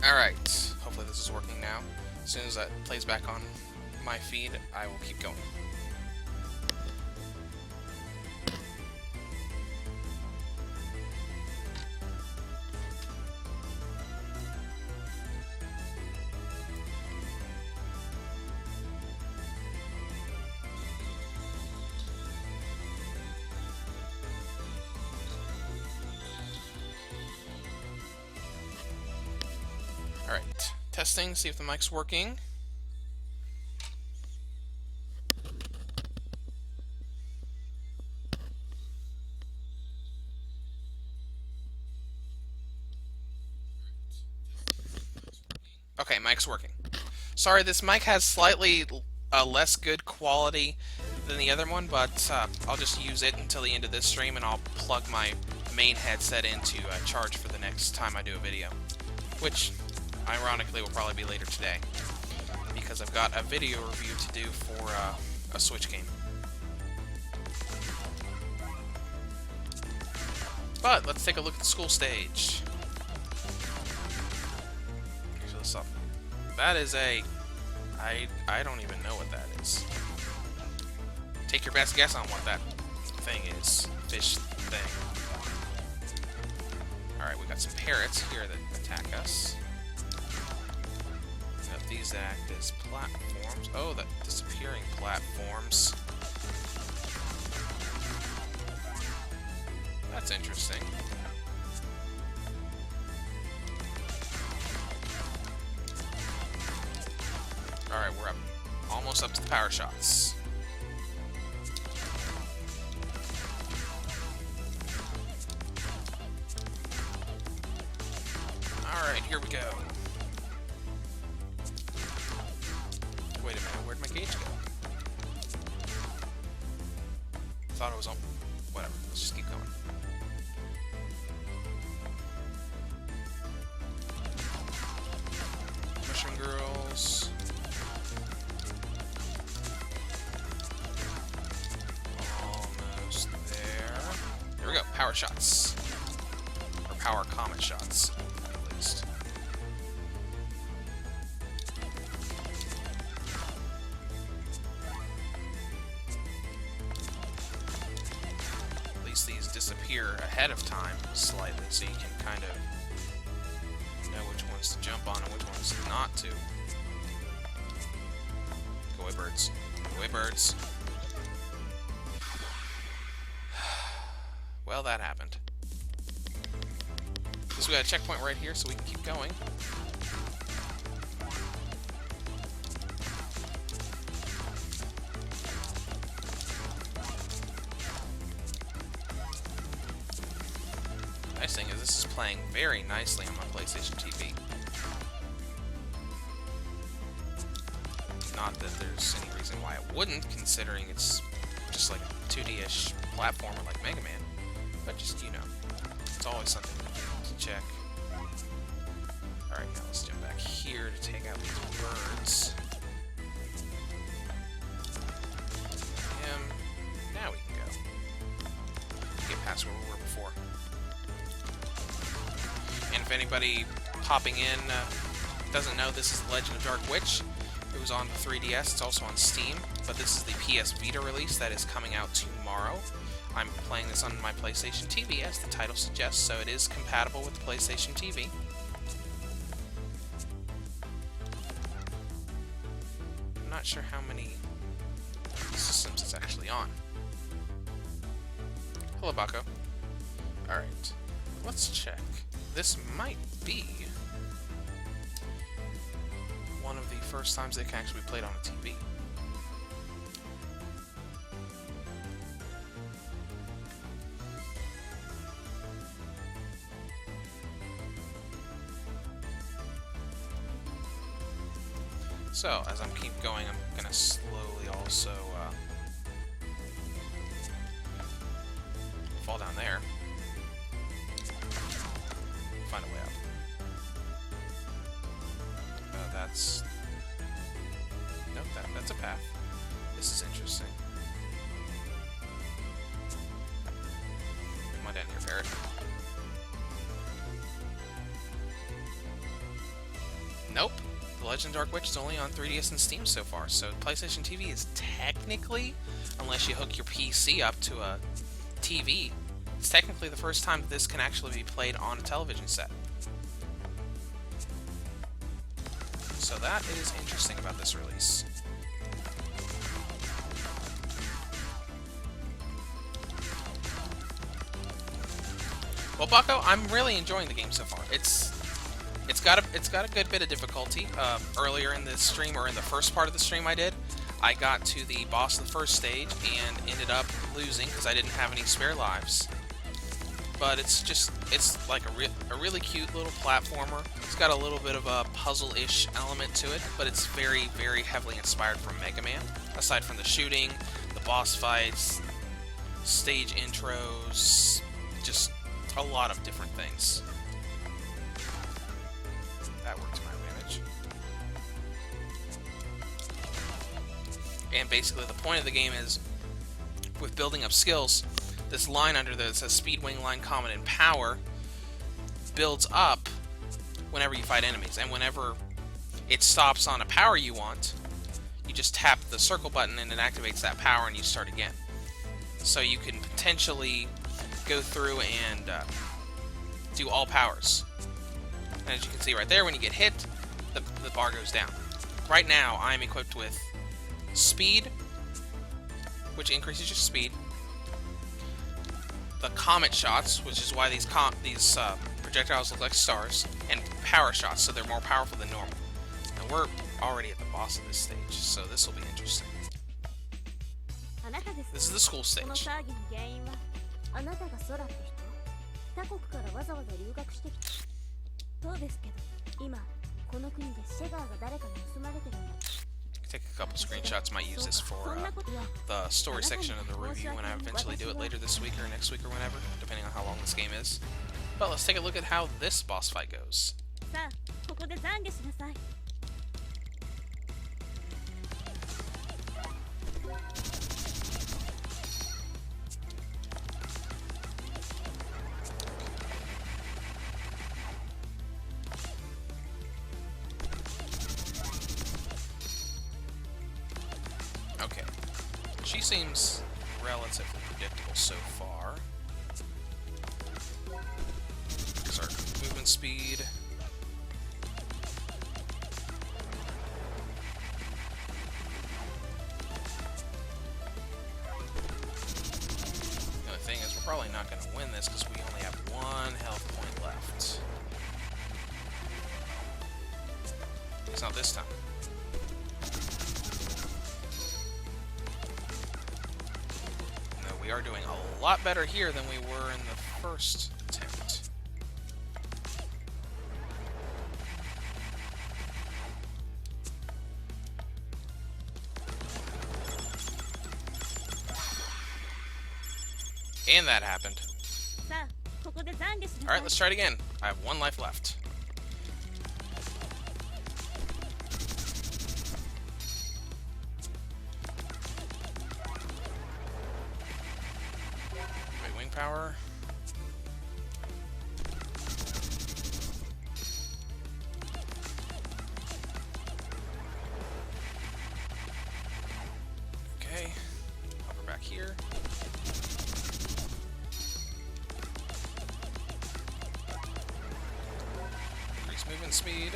Alright, hopefully this is working now. As soon as that plays back on my feed, I will keep going. Alright, testing, see if the mic's working. Okay, mic's working. Sorry, this mic has slightly less good quality than the other one, but I'll just use it until the end of this stream, and I'll plug my main headset in to charge for the next time I do a video. Which, ironically, will probably be later today, because I've got a video review to do for a Switch game. But, let's take a look at the school stage. So, that is a... I don't even know what that is. Take your best guess on what that thing is. Fish thing. Alright, we got some parrots here that attack us. These act as platforms. Oh, the disappearing platforms. That's interesting. Alright, we're up. Almost up to the power shots. Alright, here we go. Wait a minute, where'd my gauge go? Thought it was on... Whatever, let's just keep going. Mushroom girls... Almost there. Here we go, power shots. Or power comet shots, at least. At least these disappear ahead of time slightly, so you can kind of know which ones to jump on and which ones not to. Go away, birds. Go away, birds. Well, that happened. Guess we got a checkpoint right here, so we can keep going. Nice thing is this is playing very nicely on my PlayStation TV. Not that there's any reason why it wouldn't, considering it's just like a 2D-ish platformer like Mega Man. But just, you know, it's always something to check. Alright, now let's jump back here to take out these birds. Now we can go. Get past where we were before. And if anybody popping in doesn't know, this is The Legend of Dark Witch. It was on the 3DS, it's also on Steam, but this is the PS Vita release that is coming out tomorrow. I'm playing this on my PlayStation TV, as the title suggests, so it is compatible with the PlayStation TV. I'm not sure how many systems it's actually on. Hello, Baco. Alright, let's check. This might be one of the first times they can actually be played on a TV. So, as I keep going, I'm gonna slowly also fall down there. Find a way up. That's... Nope, that's a path. This is interesting. Come on down here, ferret. Nope. The Legend of Dark Witch is only on 3DS and Steam so far, so PlayStation TV is technically, unless you hook your PC up to a TV, it's technically the first time this can actually be played on a television set. So that is interesting about this release. Well, Bucko, I'm really enjoying the game so far. It's got a good bit of difficulty. Earlier in the stream, or in the first part of the stream I did, I got to the boss of the first stage and ended up losing because I didn't have any spare lives. But it's like a really cute little platformer. It's got a little bit of a puzzle-ish element to it, but it's very, very heavily inspired from Mega Man. Aside from the shooting, the boss fights, stage intros, just a lot of different things. That worked to my advantage. And basically the point of the game is, with building up skills, this line under there that says Speed, Wing, Line, Comet, and Power builds up whenever you fight enemies. And whenever it stops on a power you want, you just tap the circle button and it activates that power and you start again. So you can potentially go through and do all powers. And as you can see right there, when you get hit, the bar goes down. Right now, I'm equipped with Speed, which increases your speed. The Comet Shots, which is why these projectiles look like stars, and Power Shots, so they're more powerful than normal. And we're already at the boss of this stage, so this will be interesting. This is the school stage. Take a couple screenshots, might use this for the story section of the review when I eventually do it later this week or next week or whenever, depending on how long this game is. But let's take a look at how this boss fight goes. Okay, she seems relatively predictable so far. Start movement speed. The only thing is, we're probably not going to win this because we only have one health point left. It's not this time. We are doing a lot better here than we were in the first attempt. And that happened. Alright, let's try it again. I have one life left. Power. Okay, hover back here. Increase movement speed.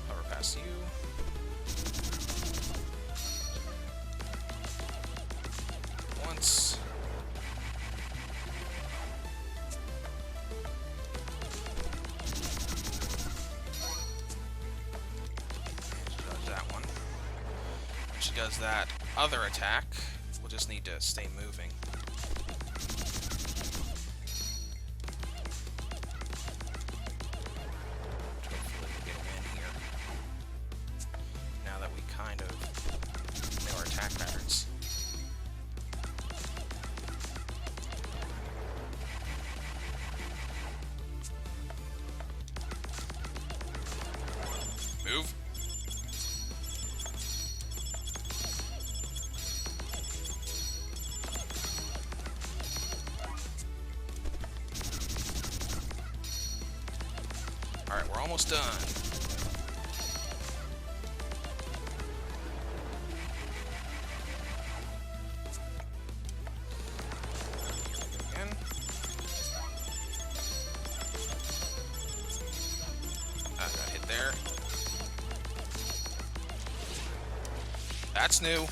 Hover past you. Once. Does that other attack, we'll just need to stay moving. Hopefully we'll get a win here. Now that we kind of know our attack patterns. Move. Alright, we're almost done. There. That's new.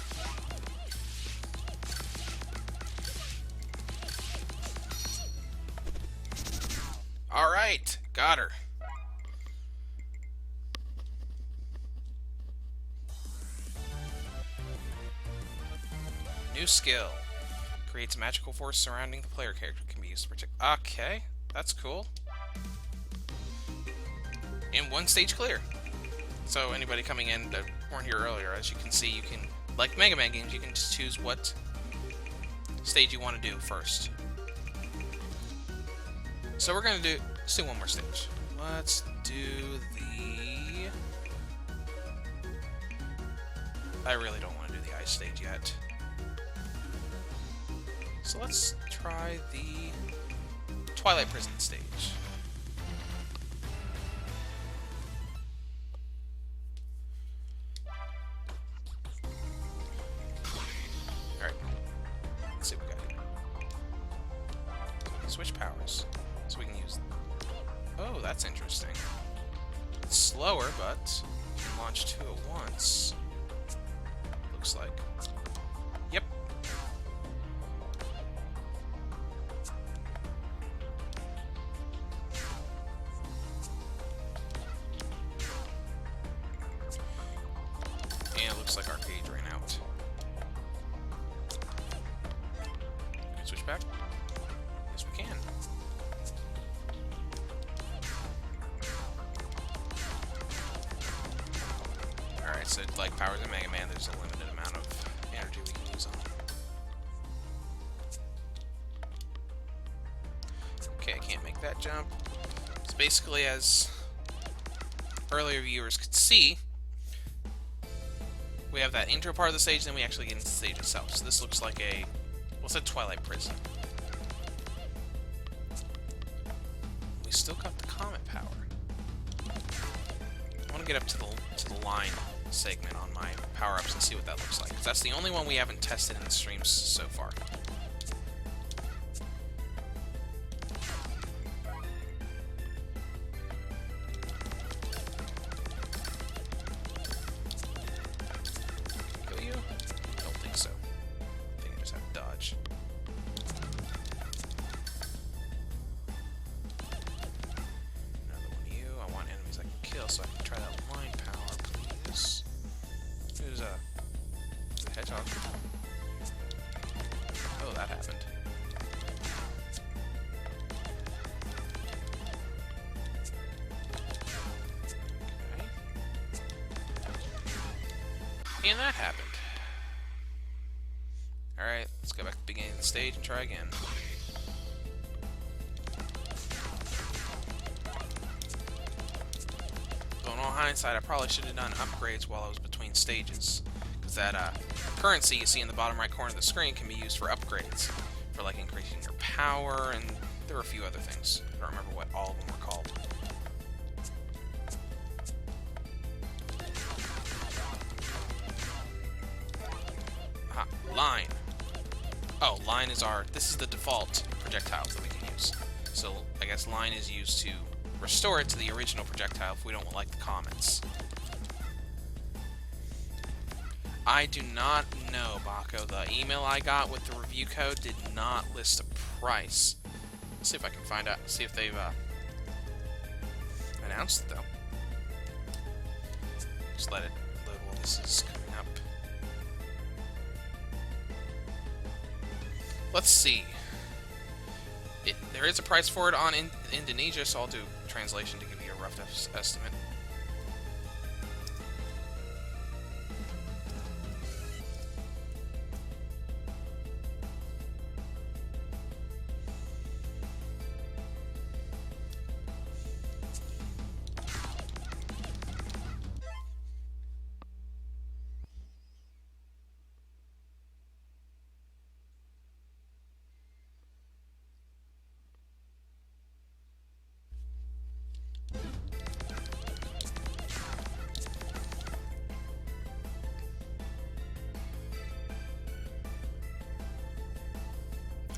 Alright, got her. New skill. Creates a magical force surrounding the player character. Can be used to protect. Okay, that's cool. And one stage clear. So anybody coming in that weren't here earlier, as you can see, you can, like Mega Man games, you can just choose what stage you want to do first. So we're gonna let's do one more stage. Let's do the... I really don't want to do the ice stage yet. So let's try the Twilight Prison stage. Alright. Let's see what we got here. So we can switch powers. So we can use... Oh, that's interesting. It's slower, but launch two at once. Looks like. Yep. And it looks like our gauge ran out. Can we switch back? Yes, we can. Alright, so like powers in Mega Man, there's a limited amount of energy we can use on them. Okay, I can't make that jump. So basically, as earlier viewers could see, we have that intro part of the stage, then we actually get into the stage itself. So this looks like a... what's a Twilight Prison? We still got the comet power. I want to get up to the line segment on my power-ups and see what that looks like. 'Cause that's the only one we haven't tested in the streams so far. Kill you? Don't think so. I think I just have to dodge. Another one of you. I want enemies I can kill so I can try that line power, please. Who's a hedgehog? Oh, that happened. Okay. And that happened. Alright, let's go back to the beginning of the stage and try again. So in all hindsight, I probably should have done upgrades while I was between stages. Because that currency you see in the bottom right corner of the screen can be used for upgrades. For like increasing your power, and there were a few other things. I don't remember what all of them were called. Aha, line. Oh, line is this is the default projectiles that we can use. So I guess line is used to restore it to the original projectile if we don't like the comments. I do not know, Baco. The email I got with the review code did not list a price. Let's see if I can find out. See if they've announced it, though. Just let it load while this is coming up. Let's see. There is a price for it on Indonesia, so I'll do translation to give you a rough estimate.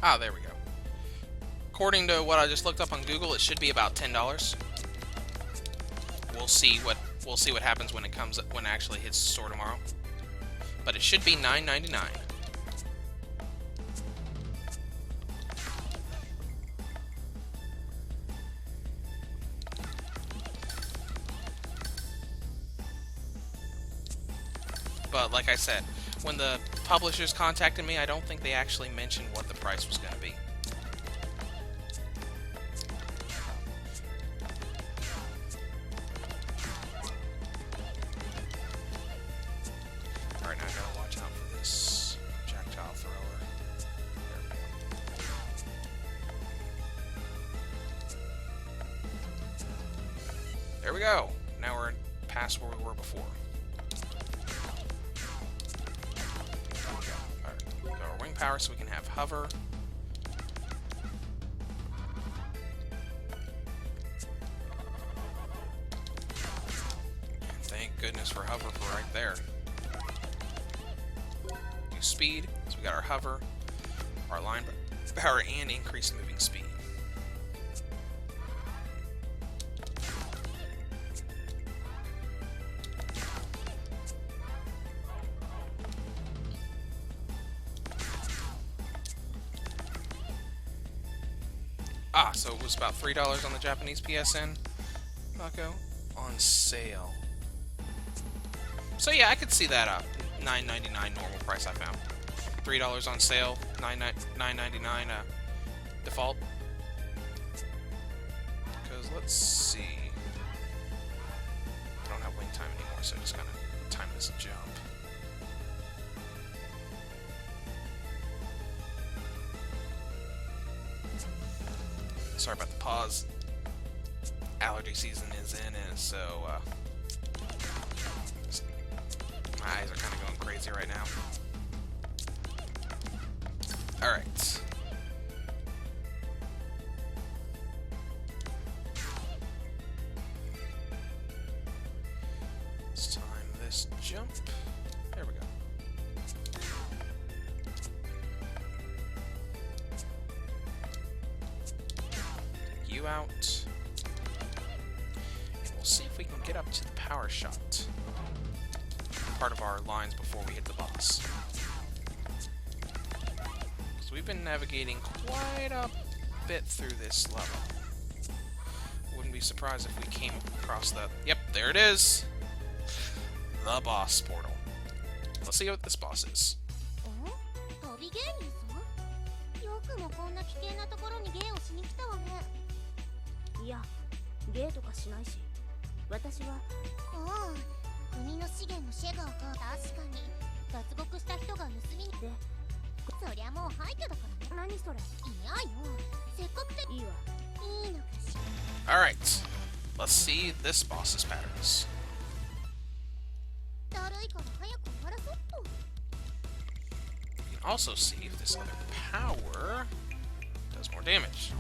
Ah, there we go. According to what I just looked up on Google, it should be about $10. we'll see what happens when it actually hits the store tomorrow. But it should be $9.99. But like I said, when the publishers contacted me, I don't think they actually mentioned what the price was going to be. Alright, now I gotta watch out for this projectile thrower. There we go. Now we're past where we were before. Power so we can have hover. And thank goodness for hover for right there. Do speed, so we got our hover, our line power, and increased moving speed. So it was about $3 on the Japanese PSN, Mako, on sale. So yeah, I could see that up. $9.99 normal price I found. $3 on sale, $9.99 default. Because let's see. I don't have wing time anymore, so I'm just gonna time this jump. Sorry about the pause. Allergy season is in, and so my eyes are kind of going crazy right now. Alright. Let's time this jump. There we go. You out. And we'll see if we can get up to the power shot. Part of our lines before we hit the boss. So we've been navigating quite a bit through this level. Wouldn't be surprised if we came across that. Yep, there it is. The boss portal. Let's see what this boss is. Alright, let's see this boss's patterns. You can also see if this other power does more damage.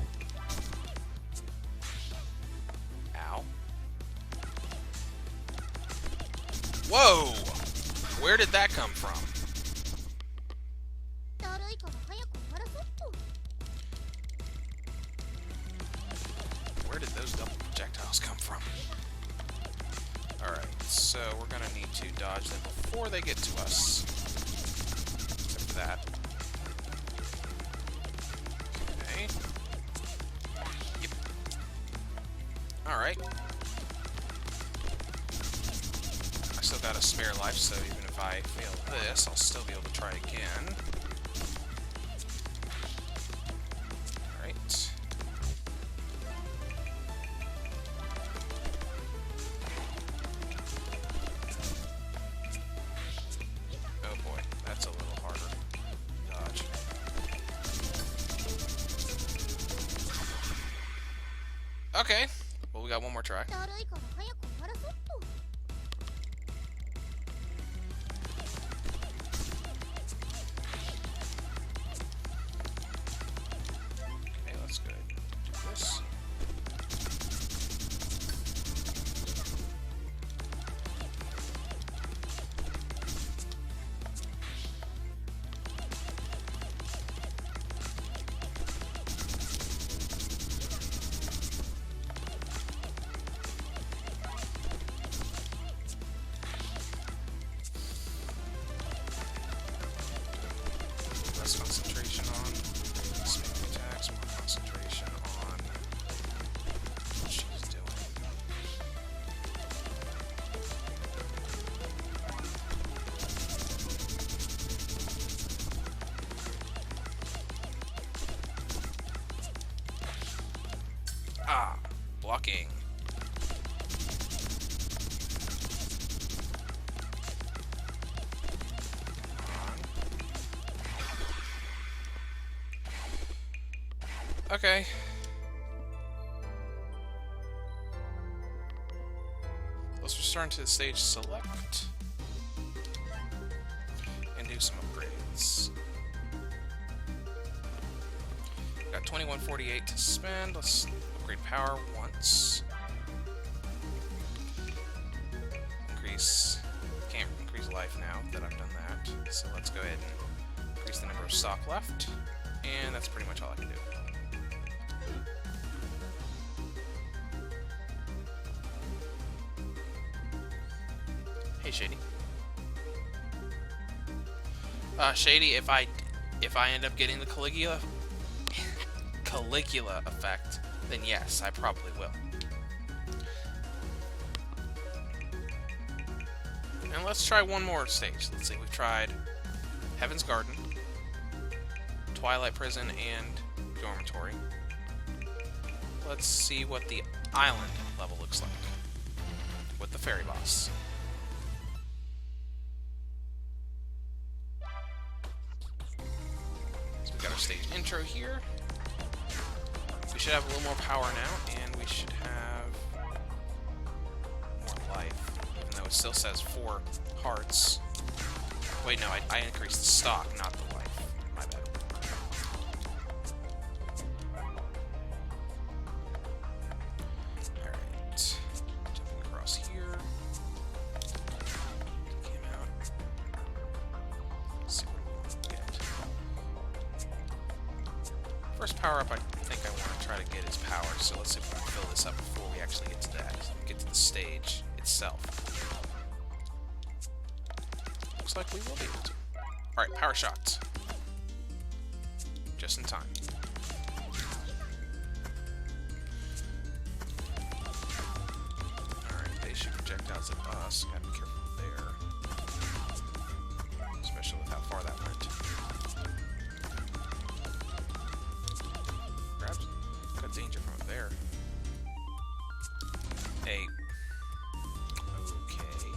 Ow. Whoa! Where did that come from? Where did those double projectiles come from? Alright, so we're gonna need to dodge them before they get to us. Except for that. Okay. Yep. Alright. I still got a spare life, so even if I fail this, I'll still be able to try again. Alright. Oh boy, that's a little harder. Dodge. Okay, well we got one more try. less concentration on spamming attacks, more concentration on what she's doing. Ah, blocking. Okay. Let's return to the stage select and do some upgrades. Got 2148 to spend. Let's upgrade power once. Can't increase life now that I've done that. So let's go ahead and increase the number of stock left. And that's pretty much all I can do. Hey, Shady. Shady, if I end up getting the Caligula effect, then yes, I probably will. And let's try one more stage. Let's see, we've tried Heaven's Garden, Twilight Prison, and Dormitory. Let's see what the island level looks like with the fairy boss. So we've got our stage intro here. We should have a little more power now, and we should have more life, even though it still says 4 hearts. Wait, no, I increased the stock, not the life. My bad. Alright. Jumping across here. Came out. Let's see what we want to get. First power up I think I want to try to get is power, so let's see if we can fill this up before we actually get to that. Get to the stage itself. Looks like we will be able to. Alright, power shots. Just in time. Alright, they shoot projectiles at us. Gotta be careful there. Especially with how far that went. Grabs. Got danger from up there. Hey. Okay.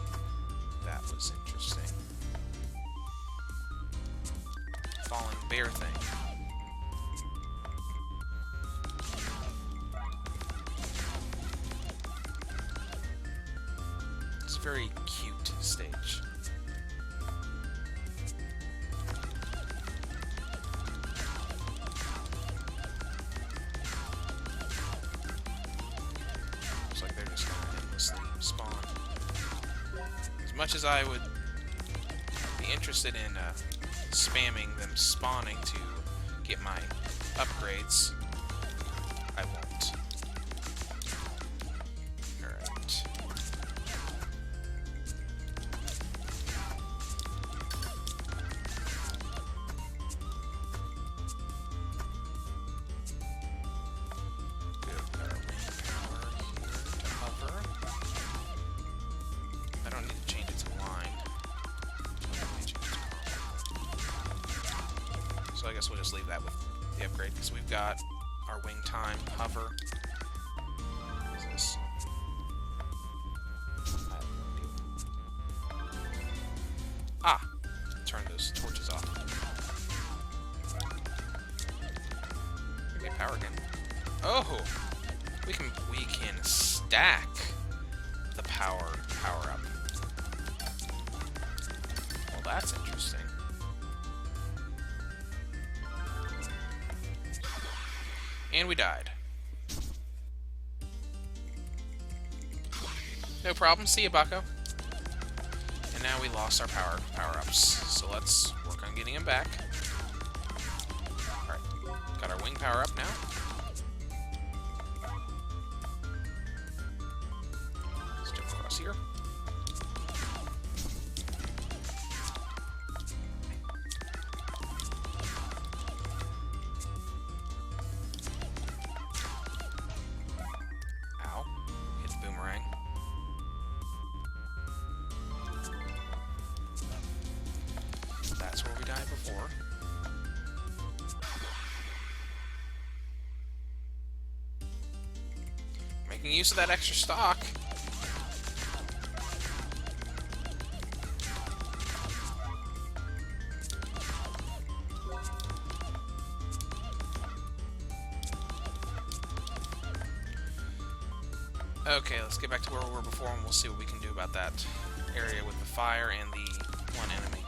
That was interesting. Falling bear thing. It's a very cute stage. Looks like they're just gonna endlessly spawn. As much as I would be interested in spamming them spawning to get my upgrades, I won't. Alright. Good, got our wing power here to hover. I don't need to change it to line. So I guess we'll just leave that with the upgrade, because we've got our wing time, hover. What is this? I have no idea. Ah! Turn those torches off. We get power again. Oh! We can stack the power up. Well, that's interesting. And we died. No problem. See you, Bucko. And now we lost our power-ups. So let's work on getting them back. Alright. Got our wing power up now. Let's jump across here. boomerang. That's where we died before. Making use of that extra stock. Okay, let's get back to where we were before and we'll see what we can do about that area with the fire and the one enemy.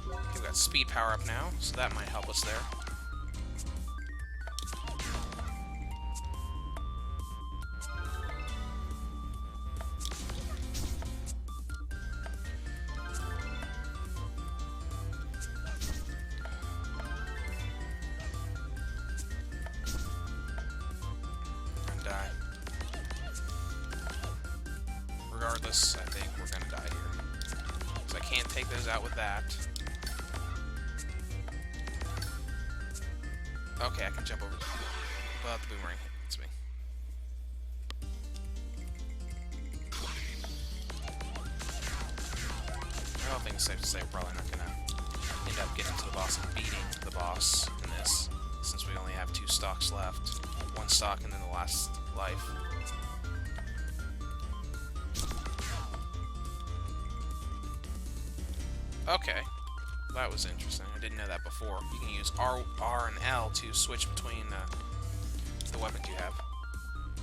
Okay, we've got speed power up now, so that might help us there. Die. Regardless, I think we're gonna die here. Because I can't take those out with that. Okay, I can jump over. But the boomerang hits me. I think it's safe to say we're probably not gonna end up getting to the boss and beating the boss in this, since we only have 2 stocks left. 1 stock and then the last life. Okay, that was interesting. I didn't know that before. You can use R and L to switch between the weapons you have.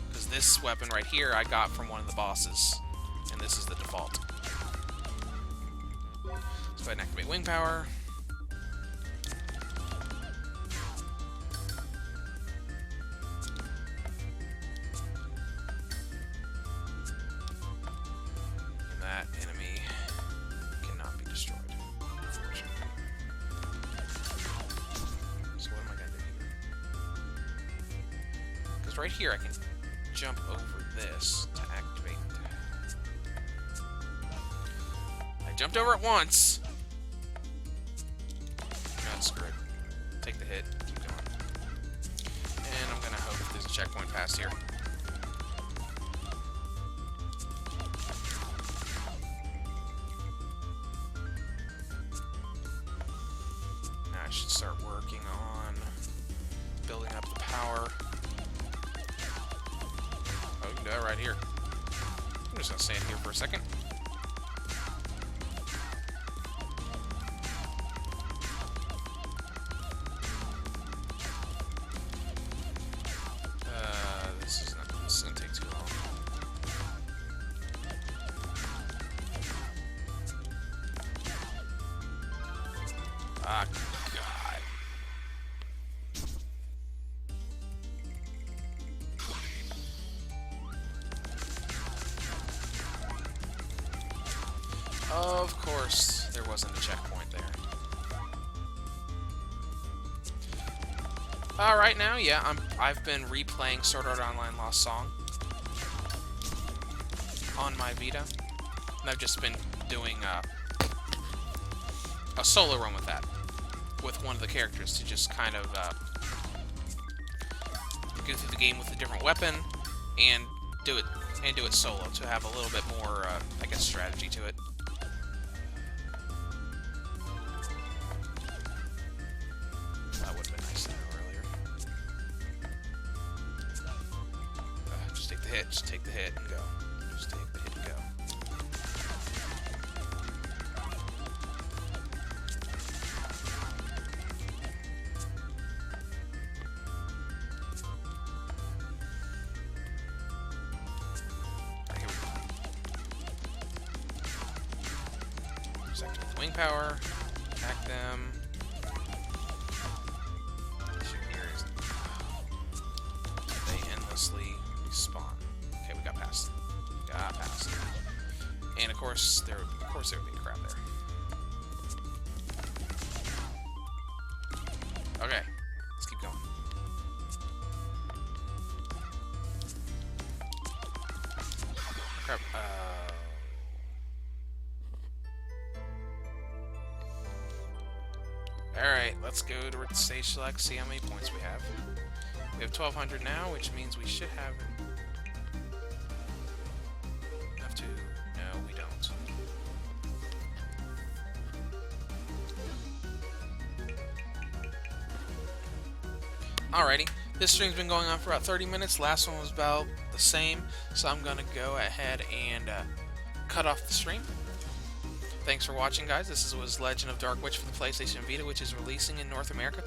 Because this weapon right here I got from one of the bosses, and this is the default. Let's go ahead and activate wing power. That enemy cannot be destroyed, unfortunately. So what am I going to do here? Because right here I can jump over this to activate. I jumped over it once! Not screwed. Take the hit, keep going. And I'm going to hope there's a checkpoint past here. I should start working on building up the power. Oh, we can do that right here. I'm just gonna stand here for a second. This is gonna take too long. Ah, God. Of course, there wasn't a checkpoint there. Alright now, yeah, I've been replaying Sword Art Online Lost Song on my Vita. And I've just been doing a solo run with that, with one of the characters, to just kind of go through the game with a different weapon and do it solo to have a little bit more, I guess, strategy to it. That would have been nice to know earlier. Just take the hit, just take the hit and go. Just take the hit and go. Just activate the wing power, attack them. Issue here is they endlessly respawn. Okay, we got past them. Got past them. And of course there would be crap there. Okay, let's keep going. Crap. Alright, let's go to stage select, see how many points we have. We We have 1,200 now, which means we should have enough to... No, we don't. Alrighty, this stream's been going on for about 30 minutes. Last one was about the same, so I'm gonna go ahead and cut off the stream. Thanks for watching, guys. This was Legend of Dark Witch for the PlayStation Vita, which is releasing in North America